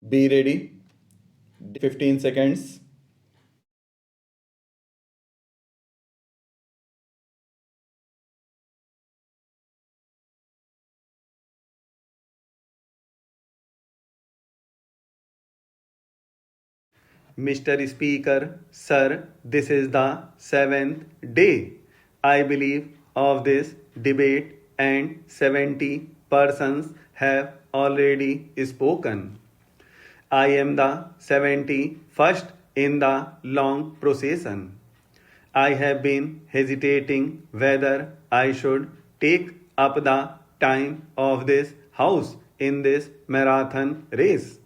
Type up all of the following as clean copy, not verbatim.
Be ready. 15 seconds. Mr. Speaker, sir, this is the seventh day, I believe, of this debate, and 70 persons have already spoken. I am the 71st in the long procession. I have been hesitating whether I should take up the time of this house in this marathon race.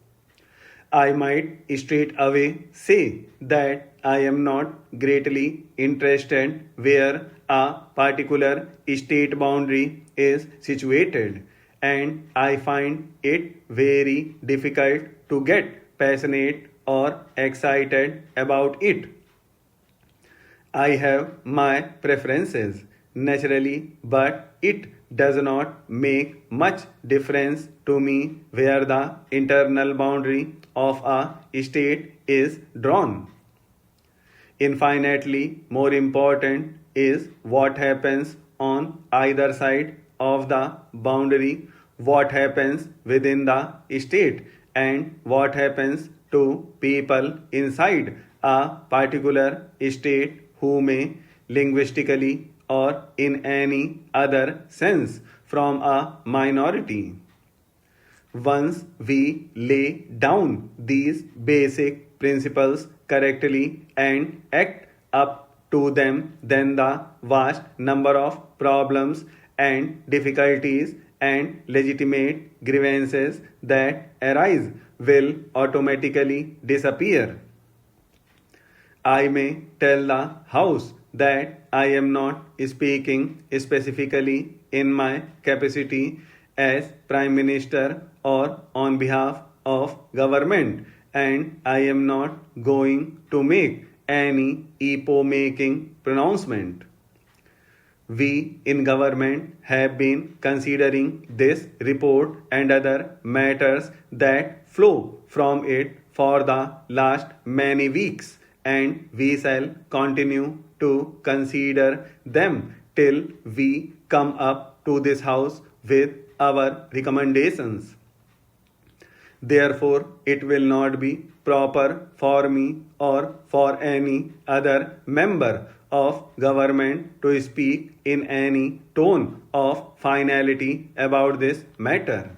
I might straight away say that I am not greatly interested where a particular state boundary is situated, and I find it very difficult to get passionate or excited about it. I have my preferences, naturally, but it does not make much difference to me where the internal boundary of a state is drawn. Infinitely more important is what happens on either side of the boundary, what happens within the state, and what happens to people inside a particular state who may linguistically or in any other sense from a minority. Once we lay down these basic principles correctly and act up to them, then the vast number of problems and difficulties and legitimate grievances that arise will automatically disappear. I may tell the House that I am not speaking specifically in my capacity as Prime Minister or on behalf of government, and I am not going to make any epoch making pronouncement. We in government have been considering this report and other matters that flow from it for the last many weeks, and we shall continue to consider them till we come up to this house with our recommendations. Therefore, it will not be proper for me or for any other member of government to speak in any tone of finality about this matter.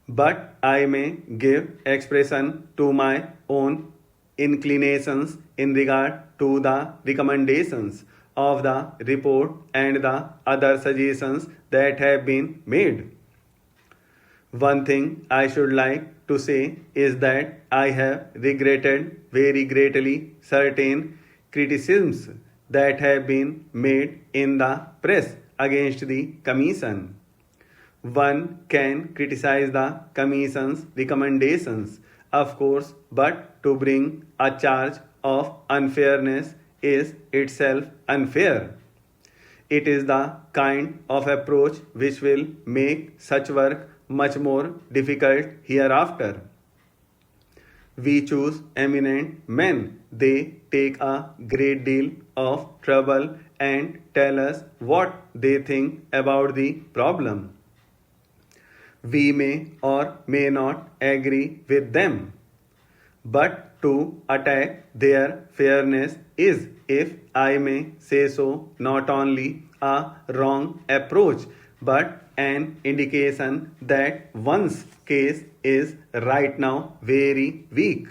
But I may give expression to my own inclinations in regard to the recommendations of the report and the other suggestions that have been made. One thing I should like to say is that I have regretted very greatly certain criticisms that have been made in the press against the Commission. One can criticize the Commission's recommendations, of course, but to bring a charge of unfairness is itself unfair. It is the kind of approach which will make such work much more difficult hereafter. We choose eminent men. They take a great deal of trouble and tell us what they think about the problem. We may or may not agree with them, but to attack their fairness is, if I may say so, not only a wrong approach but an indication that one's case is right now very weak.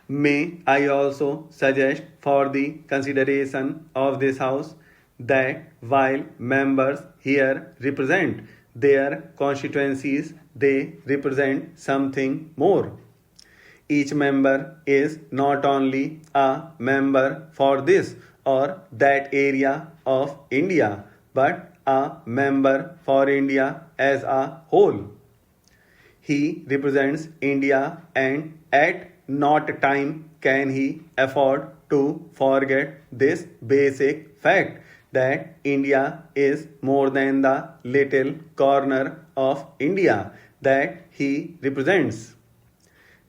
May I also suggest for the consideration of this House that while members here represent their constituencies, they represent something more. Each member is not only a member for this or that area of India, but a member for India as a whole. He represents India, and at not time can he afford to forget this basic fact that India is more than the little corner of India, that he represents.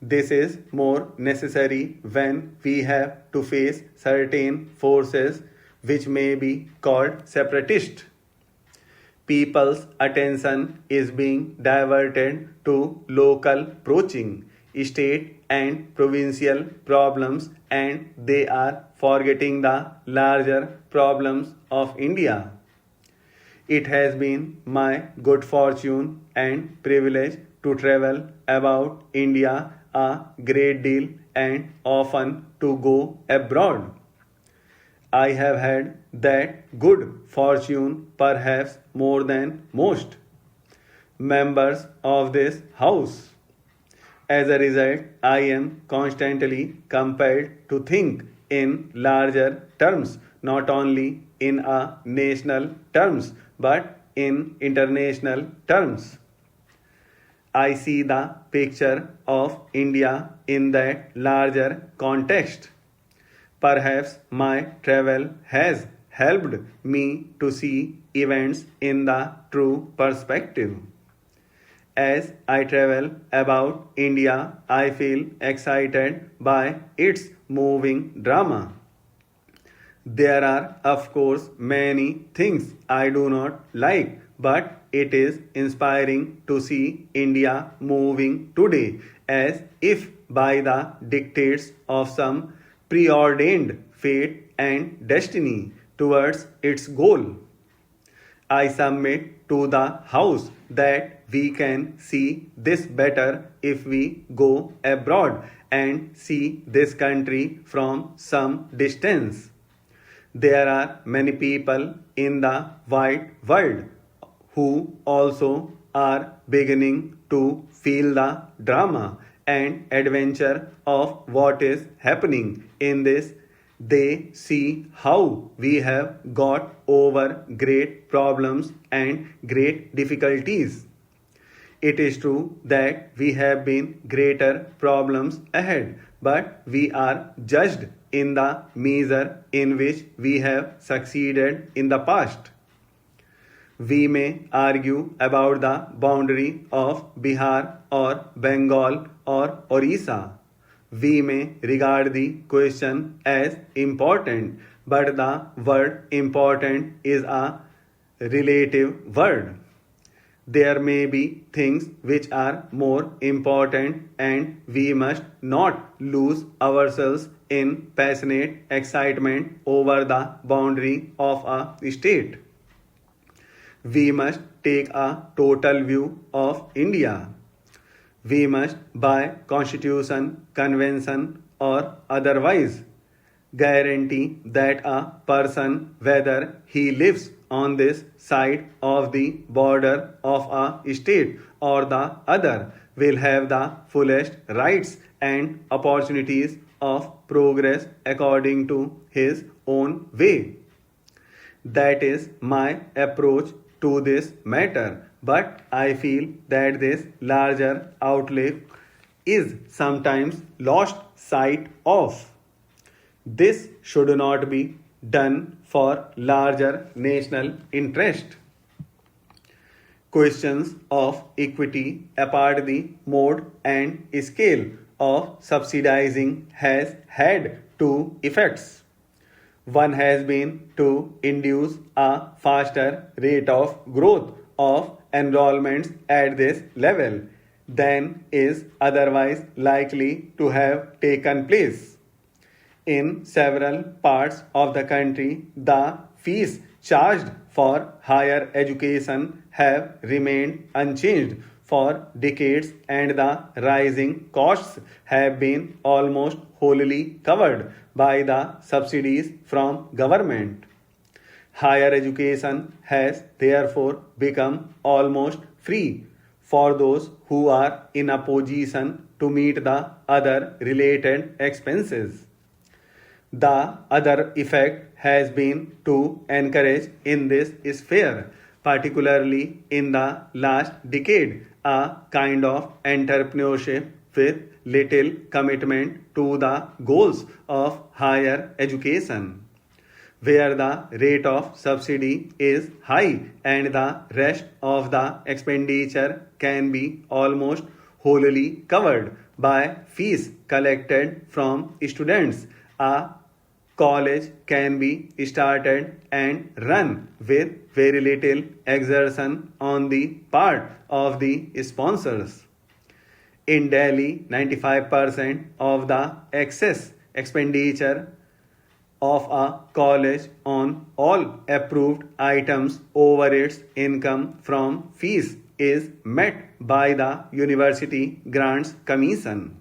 This is more necessary when we have to face certain forces which may be called separatist. People's attention is being diverted to local poaching, state and provincial problems, and they are forgetting the larger problems of India. It has been my good fortune and privilege to travel about India a great deal and often to go abroad. I have had that good fortune perhaps more than most members of this house. As a result, I am constantly compelled to think in larger terms, not only in a national terms, but in international terms. I see the picture of India in that larger context. Perhaps my travel has helped me to see events in the true perspective. As I travel about India, I feel excited by its moving drama. There are, of course, many things I do not like, but it is inspiring to see India moving today as if by the dictates of some preordained fate and destiny towards its goal. I submit to the House that we can see this better if we go abroad and see this country from some distance. There are many people in the wide world who also are beginning to feel the drama and adventure of what is happening in this. They see how we have got over great problems and great difficulties. It is true that we have been greater problems ahead, but we are judged in the measure in which we have succeeded in the past. We may argue about the boundary of Bihar or Bengal or Orissa. We may regard the question as important, but the word important is a relative word. There may be things which are more important, and we must not lose ourselves in passionate excitement over the boundary of a state. We must take a total view of India. We must, by constitution, convention, or otherwise, guarantee that a person, whether he lives on this side of the border of a state or the other, will have the fullest rights and opportunities of progress according to his own way. That is my approach to this matter, but I feel that this larger outlook is sometimes lost sight of. This should not be done for larger national interest. Questions of equity apart the mode and scale of subsidizing has had two effects. One has been to induce a faster rate of growth of enrollments at this level than is otherwise likely to have taken place. In several parts of the country, the fees charged for higher education have remained unchanged for decades, and the rising costs have been almost wholly covered by the subsidies from government. Higher education has therefore become almost free for those who are in a position to meet the other related expenses. The other effect has been to encourage in this sphere, particularly in the last decade, a kind of entrepreneurship with little commitment to the goals of higher education. where the rate of subsidy is high and the rest of the expenditure can be almost wholly covered by fees collected from students. A college can be started and run with very little exertion on the part of the sponsors. In Delhi, 95% of the excess expenditure of a college on all approved items over its income from fees is met by the University Grants Commission.